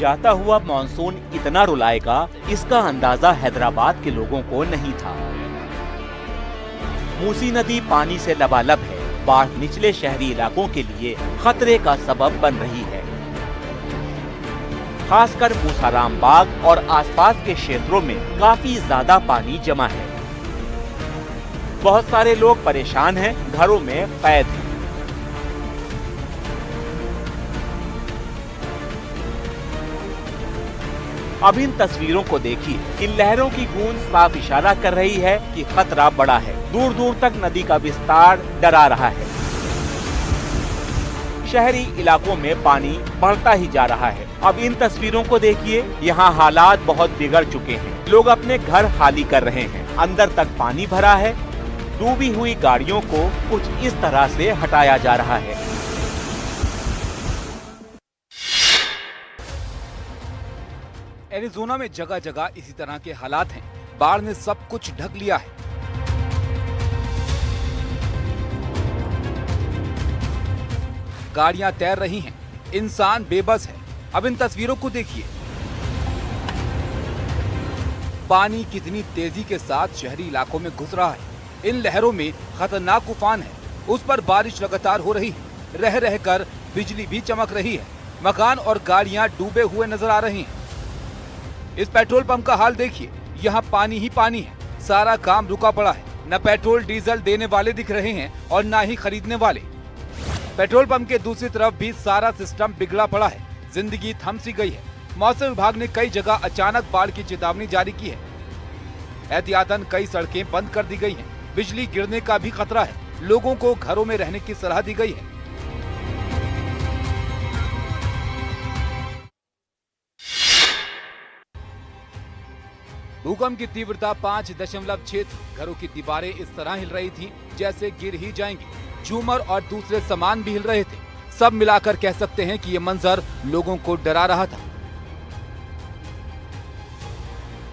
जाता हुआ मॉनसून इतना रुलाएगा, इसका अंदाजा हैदराबाद के लोगों को नहीं था। मूसी नदी पानी से लबालब है। बाढ़ निचले शहरी इलाकों के लिए खतरे का सबब बन रही है। खासकर मूसाराम बाग और आसपास के क्षेत्रों में काफी ज्यादा पानी जमा है। बहुत सारे लोग परेशान हैं, घरों में कैद हैं। अब इन तस्वीरों को देखिए। इन लहरों की गूंज साफ इशारा कर रही है कि खतरा बड़ा है। दूर दूर तक नदी का विस्तार डरा रहा है। शहरी इलाकों में पानी बढ़ता ही जा रहा है। अब इन तस्वीरों को देखिए। यहाँ हालात बहुत बिगड़ चुके हैं। लोग अपने घर खाली कर रहे हैं। अंदर तक पानी भरा है। डूबी हुई गाड़ियों को कुछ इस तरह से हटाया जा रहा है। एरिज़ोना में जगह जगह इसी तरह के हालात हैं। बाढ़ ने सब कुछ ढक लिया है। गाड़ियां तैर रही हैं, इंसान बेबस है। अब इन तस्वीरों को देखिए। पानी कितनी तेजी के साथ शहरी इलाकों में घुस रहा है। इन लहरों में खतरनाक उफान है। उस पर बारिश लगातार हो रही है। रह रहकर बिजली भी चमक रही है। मकान और गाड़ियां डूबे हुए नजर आ रहे हैं। इस पेट्रोल पंप का हाल देखिए। यहाँ पानी ही पानी है। सारा काम रुका पड़ा है। न पेट्रोल डीजल देने वाले दिख रहे हैं और न ही खरीदने वाले। पेट्रोल पंप के दूसरी तरफ भी सारा सिस्टम बिगड़ा पड़ा है। जिंदगी थम सी गई है। मौसम विभाग ने कई जगह अचानक बाढ़ की चेतावनी जारी की है। एहतियातन कई सड़कें बंद कर दी गई हैं। बिजली गिरने का भी खतरा है। लोगों को घरों में रहने की सलाह दी गई है। भूकंप की तीव्रता 5.6 थी। घरों की दीवारें इस तरह हिल रही थी जैसे गिर ही जाएंगी। झूमर और दूसरे सामान भी हिल रहे थे। सब मिलाकर कह सकते हैं कि ये मंजर लोगों को डरा रहा था।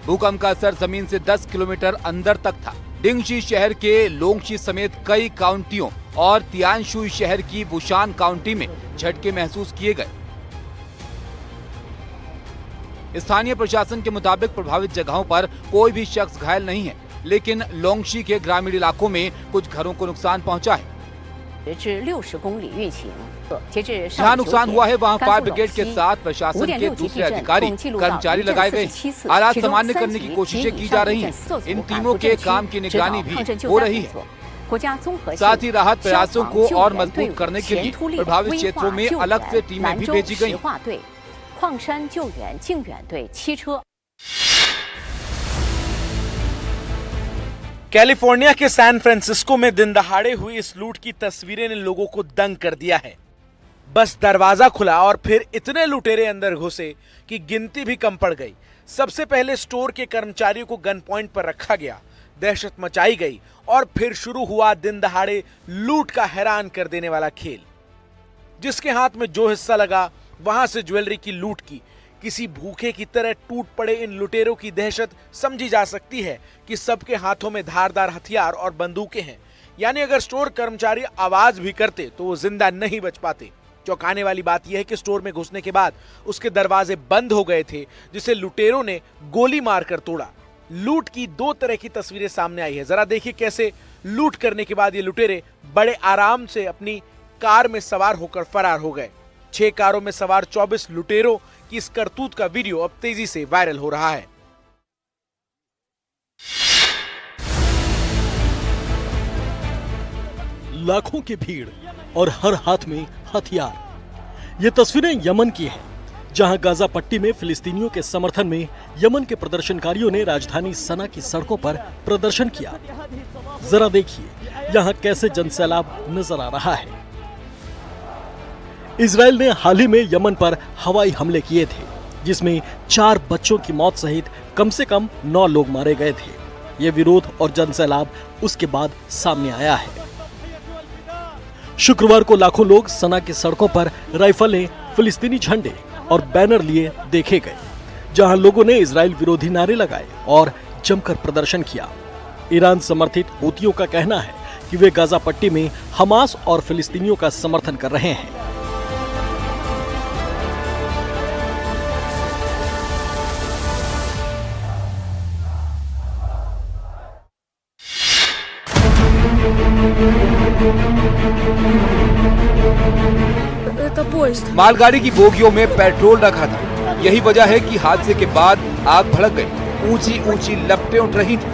भूकंप का असर जमीन से 10 किलोमीटर अंदर तक था। डिंगशी शहर के लोंगशी समेत कई काउंटियों और तियानशुई शहर की वुशान काउंटी में झटके महसूस किए गए। स्थानीय प्रशासन के मुताबिक प्रभावित जगहों पर कोई भी शख्स घायल नहीं है, लेकिन लोंगशी के ग्रामीण इलाकों में कुछ घरों को नुकसान पहुंचा है। जहाँ नुकसान हुआ है वहाँ फायर ब्रिगेड के साथ प्रशासन के दूसरे अधिकारी कर्मचारी लगाए गए। हालात सामान्य करने की कोशिशें की जा रही हैं। इन टीमों के काम की निगरानी भी हो रही है। साथ ही राहत प्रयासों को और मजबूत करने के लिए प्रभावित क्षेत्रों में अलग से टीमें भी भेजी गयी। कैलिफोर्निया के सैन फ्रांसिस्को में दिन दहाड़े हुई इस लूट की तस्वीरें ने लोगों को दंग कर दिया है। बस दरवाजा खुला और फिर इतने लुटेरे अंदर घुसे कि गिनती भी कम पड़ गई। सबसे पहले स्टोर के कर्मचारियों को गन पॉइंट पर रखा गया। दहशत मचाई गई और फिर शुरू हुआ दिन दहाड़े लूट का हैरान कर देने वाला खेल। जिसके हाथ में जो हिस्सा लगा वहां से ज्वेलरी की लूट की। किसी भूखे की तरह टूट पड़े इन लुटेरों की दहशत समझी जा सकती है कि सबके हाथों में धारदार हथियार और बंदूकें हैं। यानी अगर स्टोर कर्मचारी आवाज भी करते तो वो जिंदा नहीं बच पाते। चौंकाने वाली बात यह है कि स्टोर में घुसने के बाद उसके दरवाजे बंद हो गए थे, जिसे लुटेरों ने गोली मारकर तोड़ा। लूट की दो तरह की तस्वीरें सामने आई है। जरा देखिए कैसे लूट करने के बाद ये लुटेरे बड़े आराम से अपनी कार में सवार होकर फरार हो गए। 6 कारों में सवार 24 लुटेरों की इस करतूत का वीडियो अब तेजी से वायरल हो रहा है। लाखों की भीड़ और हर हाथ में हथियार। ये तस्वीरें यमन की हैं, जहां गाजा पट्टी में फिलिस्तीनियों के समर्थन में यमन के प्रदर्शनकारियों ने राजधानी सना की सड़कों पर प्रदर्शन किया। जरा देखिए यहां कैसे जनसैलाब नजर आ रहा है। इजराइल ने हाल ही में यमन पर हवाई हमले किए थे, जिसमें 4 बच्चों की मौत सहित कम से कम 9 लोग मारे गए थे। ये विरोध और जनसैलाब उसके बाद सामने आया है। शुक्रवार को लाखों लोग सना की सड़कों पर राइफलें, फिलिस्तीनी झंडे और बैनर लिए देखे गए, जहां लोगों ने इजराइल विरोधी नारे लगाए और जमकर प्रदर्शन किया। ईरान समर्थित हूतियों का कहना है कि वे गाजा पट्टी में हमास और फिलिस्तीनियों का समर्थन कर रहे हैं। Это поезд. मालगाड़ी की बोगियों में पेट्रोल रखा था। यही वजह है कि हादसे के बाद आग भड़क गई। ऊंची ऊंची लपटें उठ रही थी।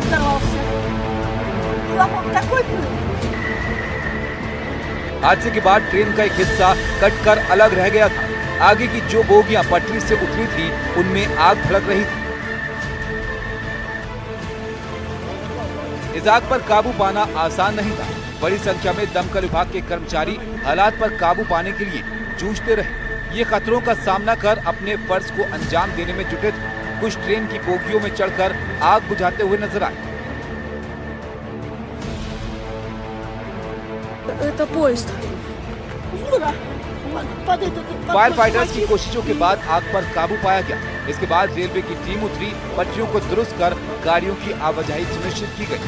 हादसे के बाद ट्रेन का एक हिस्सा कटकर अलग रह गया था। आगे की जो बोगियां पटरी से उतरी थी उनमें आग भड़क रही थी। इस आग पर काबू पाना आसान नहीं था। बड़ी संख्या में दमकल विभाग के कर्मचारी हालात पर काबू पाने के लिए जूझते रहे। ये खतरों का सामना कर अपने फर्ज को अंजाम देने में जुटे थे। कुछ ट्रेन की बोगियों में चढ़कर आग बुझाते हुए नजर आए। Это поезд. फायर फाइटर्स की कोशिशों के बाद आग पर काबू पाया गया। इसके बाद रेलवे की टीम उतरी, पटरियों को दुरुस्त कर गाड़ियों की आवाजाही सुनिश्चित की गई।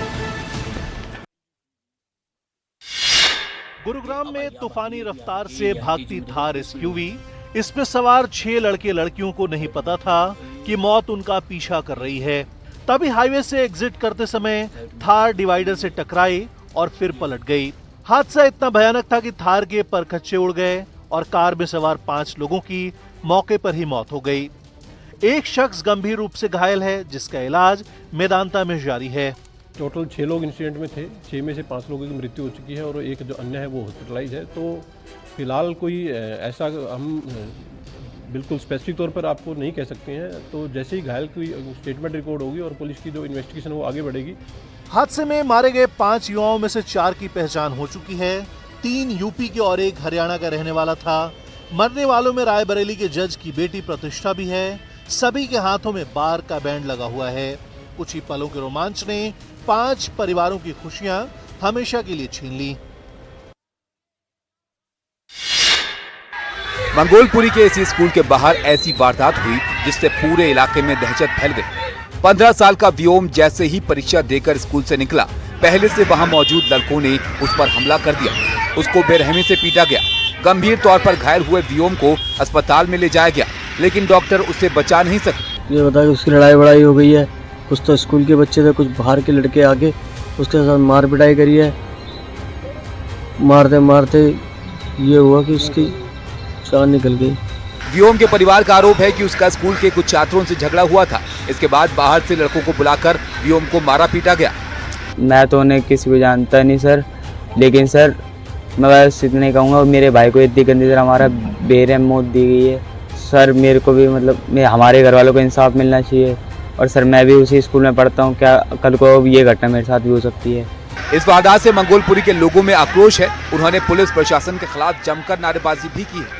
गुरुग्राम में तूफानी रफ्तार से भागती थार एसयूवी, इसमें सवार 6 लड़के लड़कियों को नहीं पता था कि मौत उनका पीछा कर रही है। तभी हाईवे से एग्जिट करते समय थार डिवाइडर से टकराई और फिर पलट गई। हादसा इतना भयानक था कि थार के परखच्चे उड़ गए और कार में सवार 5 लोगों की मौके पर ही मौत हो गई। एक शख्स गंभीर रूप से घायल है, जिसका इलाज मेदांता में जारी है। टोटल 6 लोग इंसिडेंट में थे। 6 में से 5 लोगों की मृत्यु हो चुकी है और एक जो अन्य है वो हॉस्पिटलाइज है। तो फिलहाल कोई ऐसा हम बिल्कुल स्पेसिफिक तौर पर आपको नहीं कह सकते हैं। तो जैसे ही घायल की स्टेटमेंट रिकॉर्ड होगी और पुलिस की जो इन्वेस्टिगेशन वो आगे बढ़ेगी। हादसे में मारे गए 5 युवाओं में से 4 की पहचान हो चुकी है। 3 यूपी के और 1 हरियाणा का रहने वाला था। मरने वालों में रायबरेली के जज की बेटी प्रतिष्ठा भी है। सभी के हाथों में बार का बैंड लगा हुआ है। कुछ ही पलों के रोमांच ने 5 परिवारों की खुशियां हमेशा के लिए छीन ली। मंगोलपुरी के इसी स्कूल के बाहर ऐसी वारदात हुई जिससे पूरे इलाके में दहशत फैल गई। 15 साल का व्योम जैसे ही परीक्षा देकर स्कूल से निकला, पहले से वहां मौजूद लड़कों ने उस पर हमला कर दिया। उसको बेरहमी से पीटा गया। गंभीर तौर पर घायल हुए व्योम को अस्पताल में ले जाया गया, लेकिन डॉक्टर उसे बचा नहीं सके। ये बता कि उसकी लड़ाई बड़ाई हो गई है। कुछ तो स्कूल के बच्चे थे, कुछ बाहर के लड़के आगे उसके साथ मार पिटाई करी है। मारते मारते ये हुआ कि उसकी जान निकल गई। व्योम के परिवार का आरोप है कि उसका स्कूल के कुछ छात्रों से झगड़ा हुआ था। इसके बाद बाहर से लड़कों को बुलाकर व्योम को मारा पीटा गया। मैं तो उन्हें किसी को जानता नहीं सर, लेकिन सर मैं बस इतने कहूँगा, मेरे भाई को इतनी गंदी तरह हमारा बेरहम मौत दी गई है। सर मेरे को भी हमारे घर वालों को इंसाफ मिलना चाहिए। और सर मैं भी उसी स्कूल में पढ़ता हूँ, क्या कल को ये घटना मेरे साथ भी हो सकती है। इस वारदात से मंगोलपुरी के लोगों में आक्रोश है। उन्होंने पुलिस प्रशासन के खिलाफ जमकर नारेबाजी भी की है।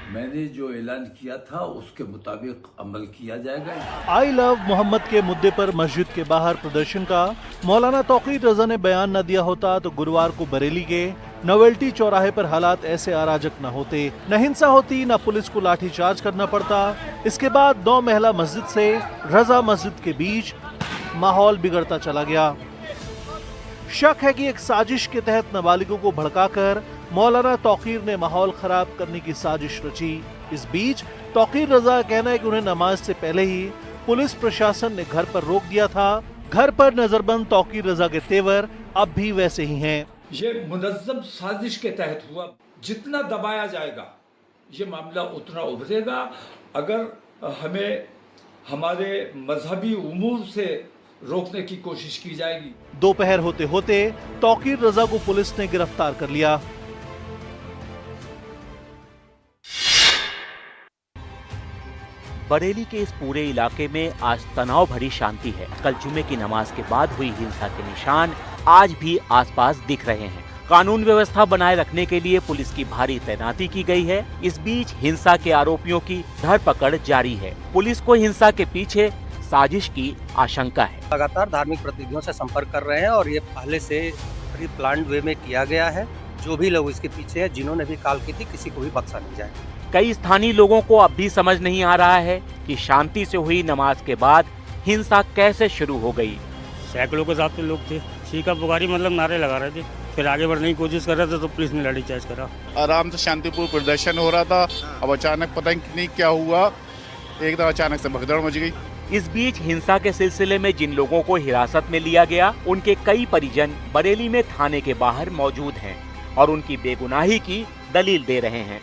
मैंने जो ऐलान किया था उसके मुताबिक अमल किया जाएगा। आई लव मोहम्मद के मुद्दे पर मस्जिद के बाहर प्रदर्शन का मौलाना तौकीर रजा ने बयान न दिया होता तो गुरुवार को बरेली के नोवेल्टी चौराहे पर हालात ऐसे अराजक न होते, न हिंसा होती, न पुलिस को लाठीचार्ज करना पड़ता। इसके बाद 9 महिला मस्जिद से रजा मस्जिद के बीच माहौल बिगड़ता चला गया। शक है कि एक साजिश के तहत नाबालिगों को भड़काकर मौलाना तौकीर ने माहौल खराब करने की साजिश रची। इस बीच तौकीर रजा का कहना है कि उन्हें नमाज से पहले ही पुलिस प्रशासन ने घर पर रोक दिया था। घर पर नजरबंद तौकीर रजा के तेवर अब भी वैसे ही हैं। ये मुनज़्ज़म साजिश के तहत हुआ। जितना दबाया जाएगा ये मामला उतना उभरेगा। अगर हमें हमारे मजहबी उमूर से रोकने की कोशिश की जाएगी। दोपहर होते होते तौकीर रजा को पुलिस ने गिरफ्तार कर लिया। बरेली के इस पूरे इलाके में आज तनाव भरी शांति है। कल जुमे की नमाज के बाद हुई हिंसा के निशान आज भी आसपास दिख रहे हैं। कानून व्यवस्था बनाए रखने के लिए पुलिस की भारी तैनाती की गई है। इस बीच हिंसा के आरोपियों की धरपकड़ जारी है। पुलिस को हिंसा के पीछे साजिश की आशंका है। लगातार धार्मिक प्रतिनिधियों से संपर्क कर रहे हैं और ये पहले से प्री प्लान्ड वे में किया गया है। जो भी लोग इसके पीछे हैं, जिन्होंने भी कॉल की थी, किसी को भी बख्शा नहीं जाए। कई स्थानीय लोगों को अब भी समझ नहीं आ रहा है कि शांति से हुई नमाज के बाद हिंसा कैसे शुरू हो गई। सैकड़ों के साथ लोग थे, चीखा पुकारी नारे लगा रहे थे, फिर आगे बढ़ने की कोशिश कर रहे थे तो पुलिस ने लाठीचार्ज करा। आराम से शांतिपूर्ण प्रदर्शन हो रहा था। अब अचानक पता नहीं क्या हुआ, एकदम अचानक से भगदड़ मच गई। इस बीच हिंसा के सिलसिले में जिन लोगों को हिरासत में लिया गया, उनके कई परिजन बरेली में थाने के बाहर मौजूद हैं और उनकी बेगुनाही की दलील दे रहे हैं।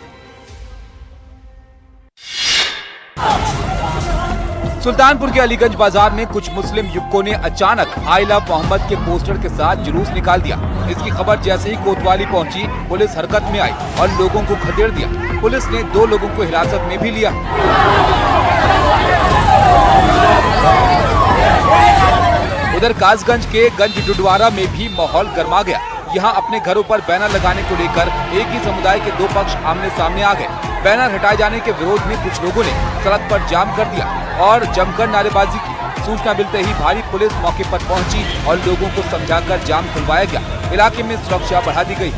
सुल्तानपुर के अलीगंज बाजार में कुछ मुस्लिम युवकों ने अचानक आई लव मोहम्मद के पोस्टर के साथ जुलूस निकाल दिया। इसकी खबर जैसे ही कोतवाली पहुंची, पुलिस हरकत में आई और लोगों को खदेड़ दिया। पुलिस ने 2 लोगों को हिरासत में भी लिया। उधर कासगंज के गंज डुडवारा में भी माहौल गर्मा गया। यहाँ अपने घरों पर बैनर लगाने को लेकर एक ही समुदाय के 2 पक्ष आमने सामने आ गए। बैनर हटाए जाने के विरोध में कुछ लोगों ने सड़क पर जाम कर दिया और जमकर नारेबाजी की। सूचना मिलते ही भारी पुलिस मौके पर पहुंची और लोगों को समझाकर जाम खुलवाया गया। इलाके में सुरक्षा बढ़ा दी गई।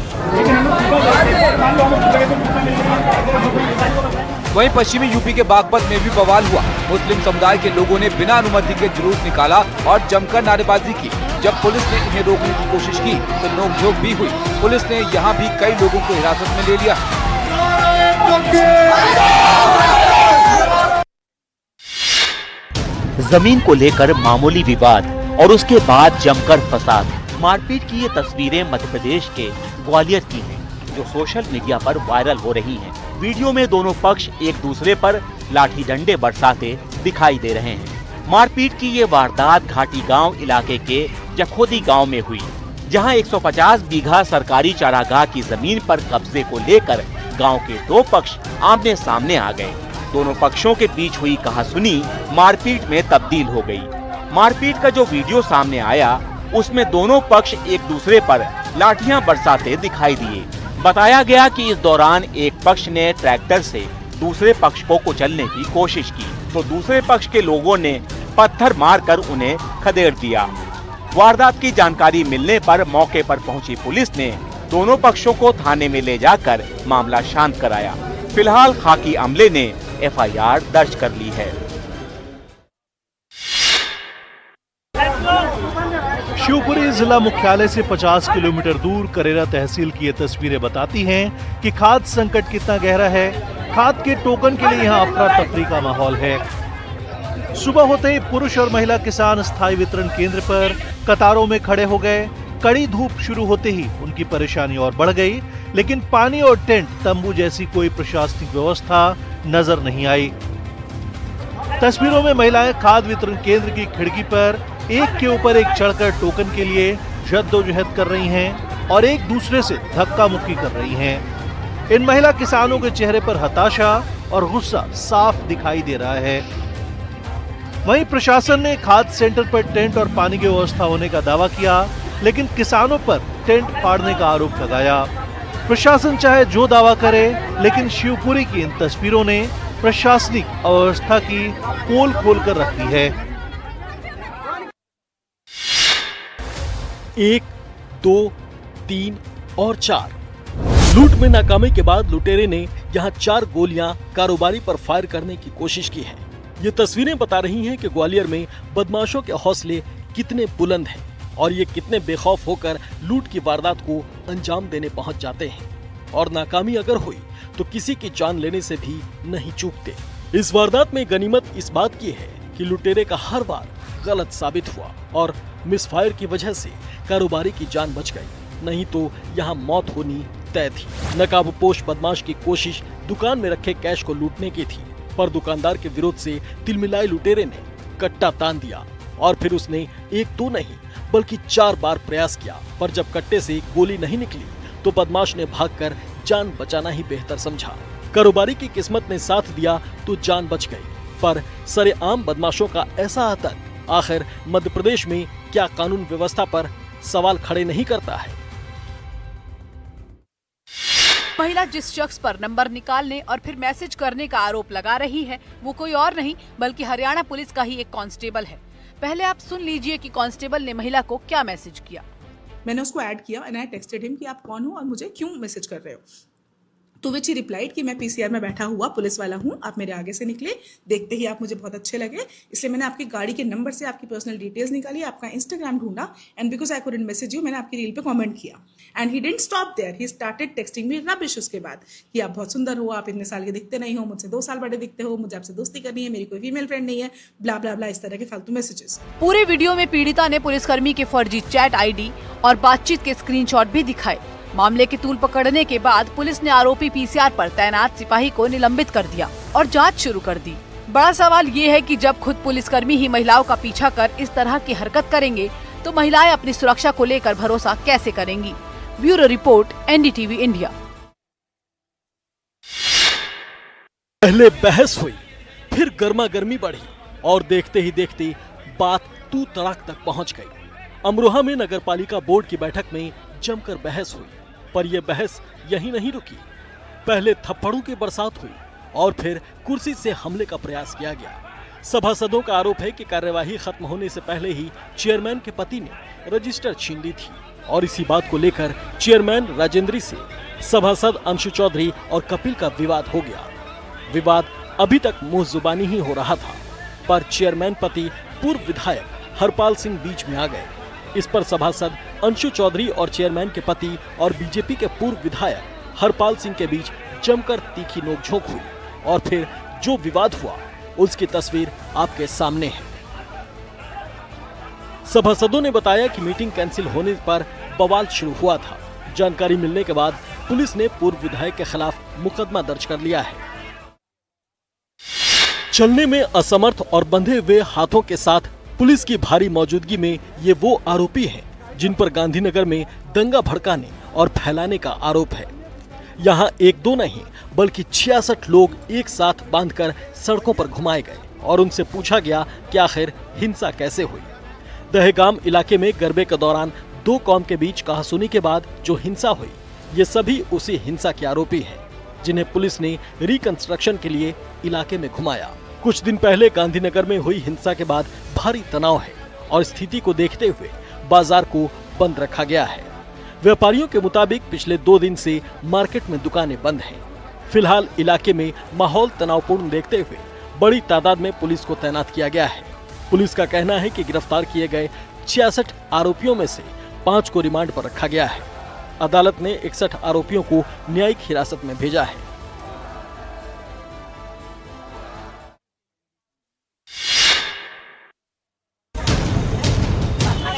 वहीं पश्चिमी यूपी के बागपत में भी बवाल हुआ। मुस्लिम समुदाय के लोगों ने बिना अनुमति के जुलूस निकाला और जमकर नारेबाजी की। जब पुलिस ने इन्हें रोकने की कोशिश की तो नोकझोंक भी हुई। पुलिस ने यहाँ भी कई लोगों को हिरासत में ले लिया। जमीन को लेकर मामूली विवाद और उसके बाद जमकर फसाद। मारपीट की ये तस्वीरें मध्य प्रदेश के ग्वालियर की हैं, जो सोशल मीडिया पर वायरल हो रही हैं। वीडियो में दोनों पक्ष एक दूसरे पर लाठी डंडे बरसाते दिखाई दे रहे हैं। मारपीट की ये वारदात घाटी गांव इलाके के जखोदी गांव में हुई, जहां 150 बीघा सरकारी चारागाह की जमीन पर कब्जे को लेकर गांव के 2 पक्ष आमने सामने आ गए। दोनों पक्षों के बीच हुई कहासुनी मारपीट में तब्दील हो गई। मारपीट का जो वीडियो सामने आया, उसमें दोनों पक्ष एक दूसरे पर लाठियां बरसाते दिखाई दिए। बताया गया कि इस दौरान एक पक्ष ने ट्रैक्टर से दूसरे पक्ष को कुचलने की कोशिश की, तो दूसरे पक्ष के लोगों ने पत्थर मारकर उन्हें खदेड़ दिया। वारदात की जानकारी मिलने पर मौके पर पहुंची पुलिस ने दोनों पक्षों को थाने में ले जाकर मामला शांत कराया। फिलहाल खाकी अमले ने एफआईआर दर्ज कर ली है। शिवपुरी जिला मुख्यालय से 50 किलोमीटर दूर करेरा तहसील की ये तस्वीरें बताती हैं कि खाद्य संकट कितना गहरा है। खाद के टोकन के लिए यहाँ अफरा तफरी का माहौल है। सुबह होते ही पुरुष और महिला किसान स्थायी वितरण केंद्र पर कतारों में खड़े हो गए। कड़ी धूप शुरू होते ही उनकी परेशानी और बढ़ गई, लेकिन पानी और टेंट तंबू जैसी कोई प्रशासनिक व्यवस्था नजर नहीं आई। तस्वीरों में महिलाएं खाद वितरण केंद्र की खिड़की पर एक के ऊपर एक चढ़कर टोकन के लिए जद्दोजहद कर रही हैं और एक दूसरे से धक्का मुक्की कर रही हैं। इन महिला किसानों के चेहरे पर हताशा और गुस्सा साफ दिखाई दे रहा है। वहीं प्रशासन ने खाद सेंटर पर टेंट और पानी की व्यवस्था होने का दावा किया, लेकिन किसानों पर टेंट फाड़ने का आरोप लगाया। प्रशासन चाहे जो दावा करे, लेकिन शिवपुरी की इन तस्वीरों ने प्रशासनिक अव्यवस्था की पोल खोल कर रख दी है। 1, 2, 3 और 4 लूट में नाकामी के बाद लुटेरे ने यहां 4 गोलियां कारोबारी पर फायर करने की कोशिश की है। ये तस्वीरें बता रही हैं कि ग्वालियर में बदमाशों के हौसले कितने बुलंद हैं और ये कितने बेखौफ होकर लूट की वारदात को अंजाम देने पहुंच जाते हैं, और नाकामी अगर हुई तो किसी की जान लेने से भी नहीं चूकते। इस वारदात में गनीमत इस बात की है कि लुटेरे का हर बार गलत साबित हुआ और मिसफायर की वजह से कारोबारी की जान बच गई, नहीं तो यहाँ मौत होनी तय थी। नकाबपोश बदमाश की कोशिश दुकान में रखे कैश को लूटने की थी, पर दुकानदार के विरोध से तिलमिलाए लुटेरे ने कट्टा तान दिया और फिर उसने 1-2 नहीं बल्कि 4 बार प्रयास किया, पर जब कट्टे से गोली नहीं निकली तो बदमाश ने भागकर जान बचाना ही बेहतर समझा। कारोबारी की किस्मत ने साथ दिया तो जान बच गई, पर सरेआम बदमाशों का ऐसा आतंक आखिर मध्य प्रदेश में क्या कानून व्यवस्था पर सवाल खड़े नहीं करता है? महिला जिस शख्स पर नंबर निकालने और फिर मैसेज करने का आरोप लगा रही है, वो कोई और नहीं बल्कि हरियाणा पुलिस का ही एक कांस्टेबल है। पहले आप सुन लीजिए कि कांस्टेबल ने महिला को क्या मैसेज किया। मैंने उसको ऐड किया एंड आई टेक्स्टेड हिम कि आप कौन हो और मुझे क्यों मैसेज कर रहे हो। टू विच ही रिप्लाइड कि मैं पीसीआर में बैठा हुआ पुलिस वाला हूँ, आप मेरे आगे से निकले, देखते ही आप मुझे बहुत अच्छे लगे, इसलिए मैंने आपकी गाड़ी के नंबर से आपकी पर्सनल डिटेल्स निकाली, आपका इंस्टाग्राम ढूंढा, and because I couldn't message you, मैंने आपकी रील पे कमेंट किया। And he didn't stop there, he started texting me rubbish उसके बाद कि आप बहुत सुंदर हो, आप इतने साल के दिखते नहीं हो, मुझसे 2 साल बड़े दिखते हो, मुझे आपसे दोस्ती करनी है, मेरी कोई फीमेल फ्रेंड नहीं है, ब्ला ब्ला ब्ला, इस तरह के फालतू मैसेजेस। पूरे वीडियो में पीड़िता ने पुलिसकर्मी के फर्जी चैट आईडी और बातचीत के स्क्रीनशॉट भी दिखाए। मामले की तूल पकड़ने के बाद पुलिस ने आरोपी पीसीआर पर तैनात सिपाही को निलंबित कर दिया और जांच शुरू कर दी। बड़ा सवाल ये है कि जब खुद पुलिसकर्मी ही महिलाओं का पीछा कर इस तरह की हरकत करेंगे तो महिलाएं अपनी सुरक्षा को लेकर भरोसा कैसे करेंगी। Bureau report, NDTV India. पहले बहस हुई, फिर गर्मा गर्मी बढ़ी और देखते ही देखते बात तू तड़ाक तक पहुंच गई। अमरोहा में नगरपालिका बोर्ड की बैठक में जमकर बहस हुई, पर यह बहस यहीं नहीं रुकी। पहले थप्पड़ों की बरसात हुई और फिर कुर्सी से हमले का प्रयास किया गया। सभासदों का आरोप है कि कार्यवाही खत्म होने से पहले ही चेयरमैन के पति ने रजिस्टर छीन ली थी और इसी बात को लेकर चेयरमैन राजेंद्री से सभासद अंशु चौधरी और कपिल का विवाद हो गया। विवाद अभी तक मुंह जुबानी ही हो रहा था, पर चेयरमैन पति पूर्व विधायक हरपाल सिंह बीच में आ गए। इस पर सभासद अंशु चौधरी और चेयरमैन के पति और बीजेपी के पूर्व विधायक हरपाल सिंह के बीच जमकर तीखी नोकझोंक हुई और फिर जो विवाद हुआ उसकी तस्वीर आपके सामने है। सभासदों ने बताया कि मीटिंग कैंसिल होने पर बवाल शुरू हुआ था। जानकारी मिलने के बाद पुलिस ने पूर्व विधायक के खिलाफ मुकदमा दर्ज कर लिया है। चलने में असमर्थ और बंधे हुए हाथों के साथ पुलिस की भारी मौजूदगी में ये वो आरोपी हैं जिन पर गांधीनगर में दंगा भड़काने और फैलाने का आरोप है। यहाँ 1-2 नहीं बल्कि 66 लोग एक साथ बांधकर सड़कों पर घुमाए गए और उनसे पूछा गया कि आखिर हिंसा कैसे हुई। दहेगाम इलाके में गरबे के दौरान 2 कौम के बीच कहासुनी के बाद जो हिंसा हुई, ये सभी उसी हिंसा के आरोपी हैं जिन्हें पुलिस ने रिकंस्ट्रक्शन के लिए इलाके में घुमाया। कुछ दिन पहले गांधीनगर में हुई हिंसा के बाद भारी तनाव है और स्थिति को देखते हुए बाजार को बंद रखा गया है। व्यापारियों के मुताबिक पिछले 2 दिन से मार्केट में दुकानें बंद हैं। फिलहाल इलाके में माहौल तनावपूर्ण देखते हुए बड़ी तादाद में पुलिस को तैनात किया गया है। पुलिस का कहना है कि गिरफ्तार किए गए 66 आरोपियों में से 5 को रिमांड पर रखा गया है। अदालत ने 61 आरोपियों को न्यायिक हिरासत में भेजा है।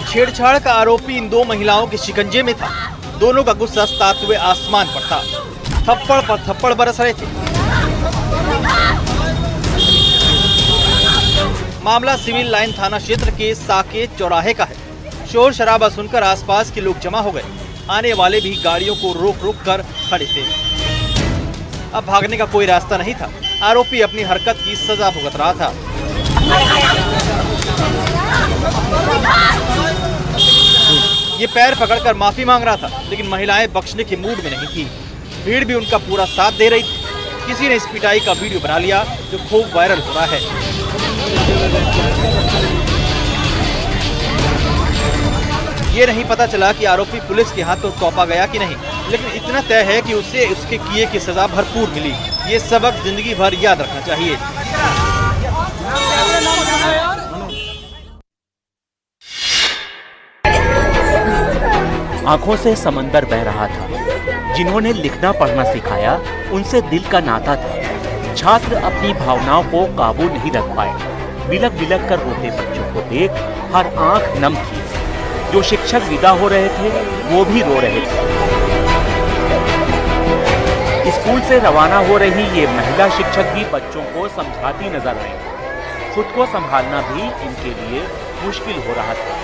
छेड़छाड़ का आरोपी इन 2 महिलाओं के शिकंजे में था। दोनों का गुस्सा सातवें आसमान पर था। थप्पड़ पर थप्पड़ बरस रहे थे। मामला सिविल लाइन थाना क्षेत्र के साकेत चौराहे का है। शोर शराबा सुनकर आसपास के लोग जमा हो गए। आने वाले भी गाड़ियों को रोक रोक कर खड़े थे। अब भागने का कोई रास्ता नहीं था। आरोपी अपनी हरकत की सजा भुगत रहा था। ये पैर पकड़कर माफी मांग रहा था, लेकिन महिलाएं बख्शने के मूड में नहीं थी। भीड़ भी उनका पूरा साथ दे रही थी। किसी ने इस पिटाई का वीडियो बना लिया जो खूब वायरल हो रहा है। ये नहीं पता चला कि आरोपी पुलिस के हाथों सौंपा गया कि नहीं, लेकिन इतना तय है कि उसे उसके किए की सजा भरपूर मिली। ये सबक जिंदगी भर याद रखना चाहिए। आंखों से समंदर बह रहा था। जिन्होंने लिखना पढ़ना सिखाया उनसे दिल का नाता था। छात्र अपनी भावनाओं को काबू नहीं रख पाए। बिलक बिलक कर रोते बच्चों को देख हर आंख नम थी। जो शिक्षक विदा हो रहे थे वो भी रो रहे थे। स्कूल से रवाना हो रही ये महिला शिक्षक भी बच्चों को समझाती नजर आई। खुद को संभालना भी इनके लिए मुश्किल हो रहा था।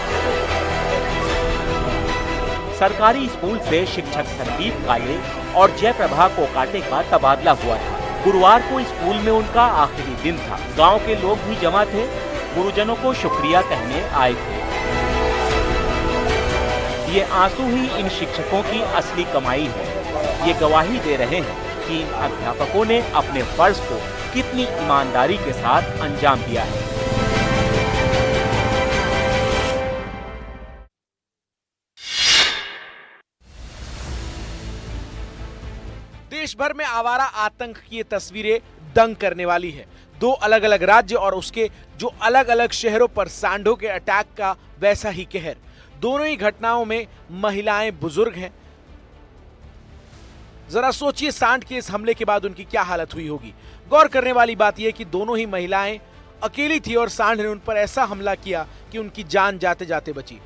सरकारी स्कूल से शिक्षक संदीप काले और जयप्रभा कोकाटे का तबादला हुआ था। गुरुवार को स्कूल में उनका आखिरी दिन था। गांव के लोग भी जमा थे। गुरुजनों को शुक्रिया कहने आए थे। ये आंसू ही इन शिक्षकों की असली कमाई है। ये गवाही दे रहे हैं कि इन अध्यापकों ने अपने फर्ज को कितनी ईमानदारी के साथ अंजाम दिया है। देश भर में आवारा आतंक की ये तस्वीरें दंग करने वाली है। 2 अलग अलग राज्य और उसके जो अलग अलग शहरों पर सांडों के अटैक का वैसा ही कहर। दोनों ही घटनाओं में महिलाएं बुजुर्ग हैं। जरा सोचिए सांड के इस हमले के बाद उनकी क्या हालत हुई होगी। गौर करने वाली बात यह कि दोनों ही महिलाएं अकेली थी और सांड ने उन पर ऐसा हमला किया कि उनकी जान जाते जाते बची।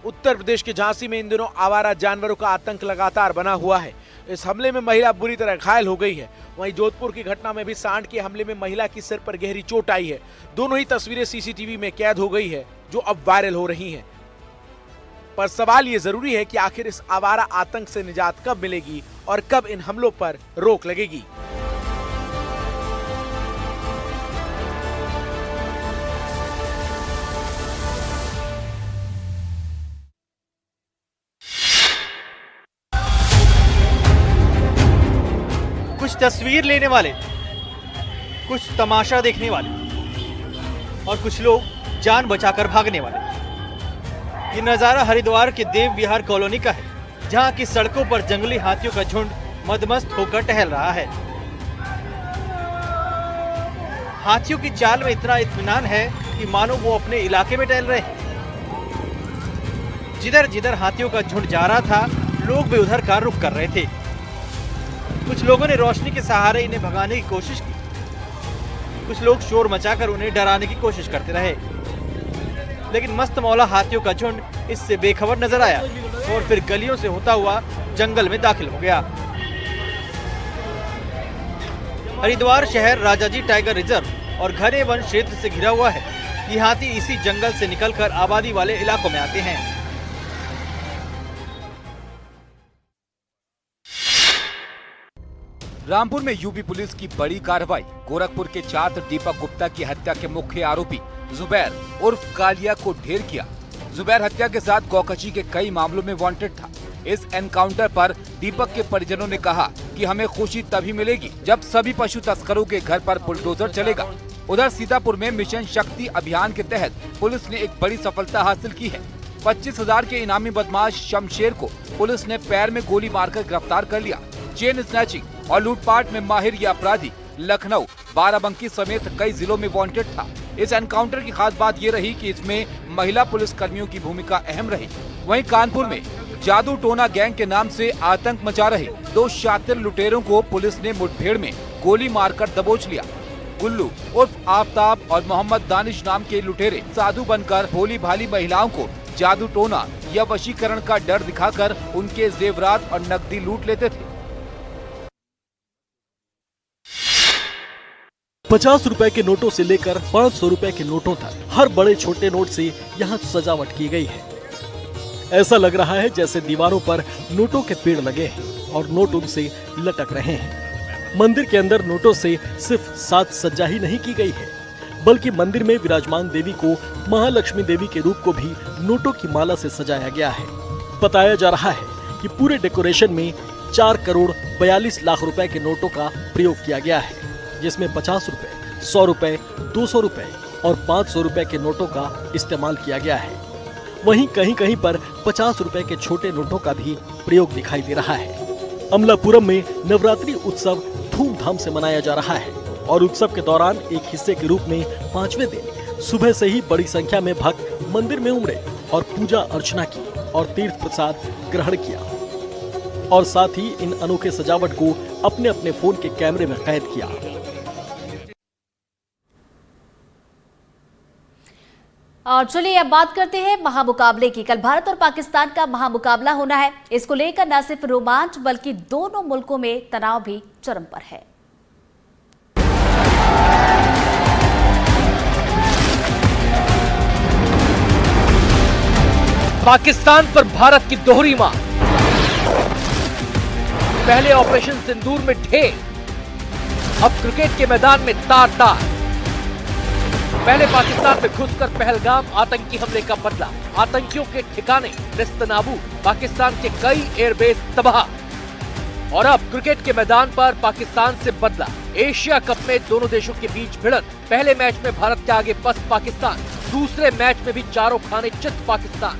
उत्तर प्रदेश के झांसी में इन दिनों आवारा जानवरों का आतंक लगातार बना हुआ है। इस हमले में महिला बुरी तरह घायल हो गई है। वहीं जोधपुर की घटना में भी सांड के हमले में महिला की सिर पर गहरी चोट आई है। दोनों ही तस्वीरें सीसीटीवी में कैद हो गई है जो अब वायरल हो रही हैं। पर सवाल ये जरूरी है कि आखिर इस आवारा आतंक से निजात कब मिलेगी और कब इन हमलों पर रोक लगेगी। कुछ तस्वीर लेने वाले, कुछ तमाशा देखने वाले और कुछ लोग जान बचाकर भागने वाले। ये नज़ारा हरिद्वार के देव विहार कॉलोनी का है, जहां की सड़कों पर जंगली हाथियों का झुंड मदमस्त होकर टहल रहा है। हाथियों की चाल में इतना इत्मीनान है कि मानो वो अपने इलाके में टहल रहे हैं। जिधर जिधर हाथियों का झुंड जा रहा था, लोग भी उधर का रुख कर रहे थे। कुछ लोगों ने रोशनी के सहारे इन्हें भगाने की कोशिश की, कुछ लोग शोर मचाकर उन्हें डराने की कोशिश करते रहे, लेकिन मस्त मौला हाथियों का झुंड इससे बेखबर नजर आया और फिर गलियों से होता हुआ जंगल में दाखिल हो गया। हरिद्वार शहर राजाजी टाइगर रिजर्व और घने वन क्षेत्र से घिरा हुआ है। ये हाथी इसी जंगल से निकलकर आबादी वाले इलाकों में आते हैं। रामपुर में यूपी पुलिस की बड़ी कार्रवाई। गोरखपुर के छात्र दीपक गुप्ता की हत्या के मुख्य आरोपी जुबैर उर्फ कालिया को ढेर किया। जुबैर हत्या के साथ गौकशी के कई मामलों में वांटेड था। इस एनकाउंटर पर दीपक के परिजनों ने कहा कि हमें खुशी तभी मिलेगी जब सभी पशु तस्करों के घर पर बुलडोजर चलेगा। उधर सीतापुर में मिशन शक्ति अभियान के तहत पुलिस ने एक बड़ी सफलता हासिल की है। 25,000 के इनामी बदमाश शमशेर को पुलिस ने पैर में गोली मारकर गिरफ्तार कर लिया। चेन स्नैचिंग और लूटपाट में माहिर ये अपराधी लखनऊ, बाराबंकी समेत कई जिलों में वांटेड था। इस एनकाउंटर की खास बात ये रही कि इसमें महिला पुलिस कर्मियों की भूमिका अहम रही। वहीं कानपुर में जादू टोना गैंग के नाम से आतंक मचा रहे 2 शातिर लुटेरों को पुलिस ने मुठभेड़ में गोली मारकर दबोच लिया। गुल्लू उर्फ आफताब और मोहम्मद दानिश नाम के लुटेरे साधु बनकर भोली भाली महिलाओं को जादू टोना या वशीकरण का डर दिखाकर उनके जेवरात और नकदी लूट लेते थे। 50 रुपए के नोटों से लेकर 500 रुपए के नोटों तक हर बड़े छोटे नोट से यहाँ सजावट की गई है। ऐसा लग रहा है जैसे दीवारों पर नोटों के पेड़ लगे हैं और नोट उनसे लटक रहे हैं। मंदिर के अंदर नोटों से सिर्फ साज सज्जा ही नहीं की गई है, बल्कि मंदिर में विराजमान देवी को महालक्ष्मी देवी के रूप को भी नोटों की माला से सजाया गया है। बताया जा रहा है कि पूरे डेकोरेशन में 4 करोड़ 42 लाख रुपए के नोटों का प्रयोग किया गया है, जिसमें 50 रुपए, 100 रुपए, 200 रुपए और 500 रुपए के नोटों का इस्तेमाल किया गया है। वहीं कहीं कहीं पर 50 रुपए के छोटे नोटों का भी प्रयोग दिखाई दे रहा है। अमलापुरम में नवरात्रि उत्सव धूमधाम से मनाया जा रहा है और उत्सव के दौरान एक हिस्से के रूप में 5वें दिन सुबह से ही बड़ी संख्या में भक्त मंदिर में उमड़े और पूजा अर्चना की और तीर्थ प्रसाद ग्रहण किया और साथ ही इन अनोखे सजावट को अपने अपने फोन के कैमरे में कैद किया। और चलिए अब बात करते हैं महामुकाबले की। कल भारत और पाकिस्तान का महामुकाबला होना है। इसको लेकर न सिर्फ रोमांच बल्कि दोनों मुल्कों में तनाव भी चरम पर है। पाकिस्तान पर भारत की दोहरी मार। पहले ऑपरेशन सिंदूर में ढेर, अब क्रिकेट के मैदान में तार तार। पहले पाकिस्तान में घुसकर पहलगाम आतंकी हमले का बदला, आतंकियों के ठिकाने नेस्तनाबूद, पाकिस्तान के कई एयरबेस तबाह। और अब क्रिकेट के मैदान पर पाकिस्तान से बदला। एशिया कप में दोनों देशों के बीच भिड़ंत। पहले मैच में भारत के आगे पस्त पाकिस्तान, दूसरे मैच में भी चारों खाने चित पाकिस्तान।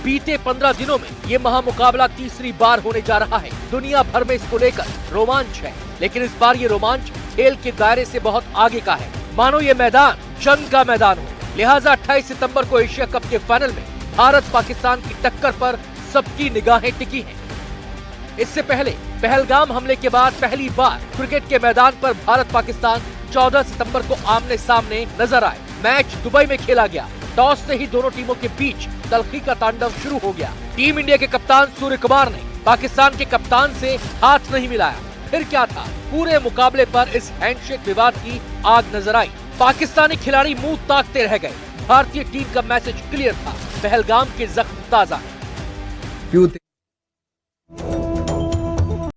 बीते 15 दिनों में ये महामुकाबला तीसरी बार होने जा रहा है। दुनिया भर में इसको लेकर रोमांच है, लेकिन इस बार ये रोमांच खेल के दायरे से बहुत आगे का है। मानो ये मैदान जंग का मैदान हो। लिहाजा 28 सितंबर को एशिया कप के फाइनल में भारत पाकिस्तान की टक्कर पर सबकी निगाहें टिकी हैं। इससे पहले पहलगाम हमले के बाद पहली बार क्रिकेट के मैदान पर भारत पाकिस्तान 14 सितंबर को आमने सामने नजर आए। मैच दुबई में खेला गया। टॉस से ही दोनों टीमों के बीच तल्खी का तांडव शुरू हो गया। टीम इंडिया के कप्तान सूर्य कुमार ने पाकिस्तान के कप्तान से हाथ नहीं मिलाया। फिर क्या था, पूरे मुकाबले पर इस हैंडशेक विवाद की आग नजर आई। पाकिस्तानी खिलाड़ी मुंह ताकते रह गए। भारतीय टीम का मैसेज क्लियर था, पहलगाम के जख्म ताजा है। क्यों